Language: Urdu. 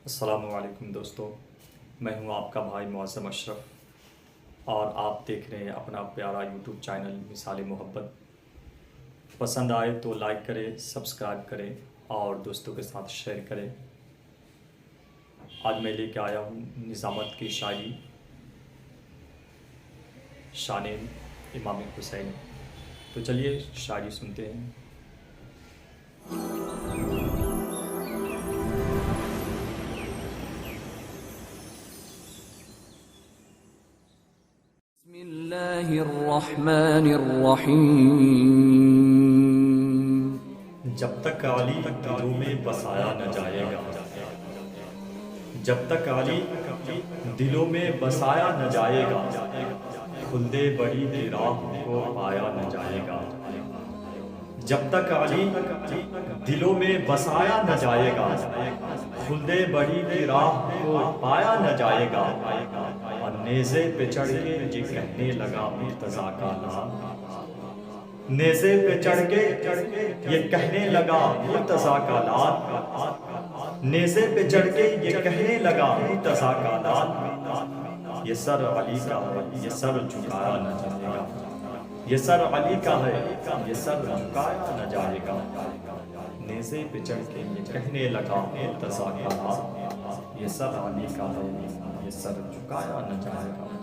السلام علیکم دوستو، میں ہوں آپ کا بھائی معظم اشرف اور آپ دیکھ رہے ہیں اپنا پیارا یوٹیوب چینل مثال محبت۔ پسند آئے تو لائک کریں، سبسکرائب کریں اور دوستوں کے ساتھ شیئر کریں۔ آج میں لے کے آیا ہوں نظامت کی شاعری شان امام حسین۔ تو چلیے شاعری سنتے ہیں۔ بسم اللہ الرحمن الرحیم۔ جب تک علی دلوں میں بسایا نہ جائے گا، جب تک علی دلوں میں بسایا نہ جائے گا، خلدِ بڑی کی راہ کو پایا نہ جائے گا۔ جب تک علی دلوں میں بسایا نہ جائے گا، خلدِ بڑی کی راہ کو پایا نہ جائے گا۔ اور نیزے پہ چڑھ کے یہ کہنے لگا مرتضیٰ کا لال، نیزے پہ چڑھ کے یہ کہنے لگا مرتضیٰ کا لال، نیزے پہ چڑھ کے یہ کہنے لگا مرتضیٰ کا لال۔ یہ سر علی کا ہے، یہ سر جھکایا نہ جائے گا، یہ سر علی کا ہے، یہ سر جھکایا نہ جائے گا۔ نیزے پہ چڑھ کے یہ کہنے لگا مرتضیٰ کا لال، یہ سر علی کا ہے، یہ سر جھکایا نہ جائے گا۔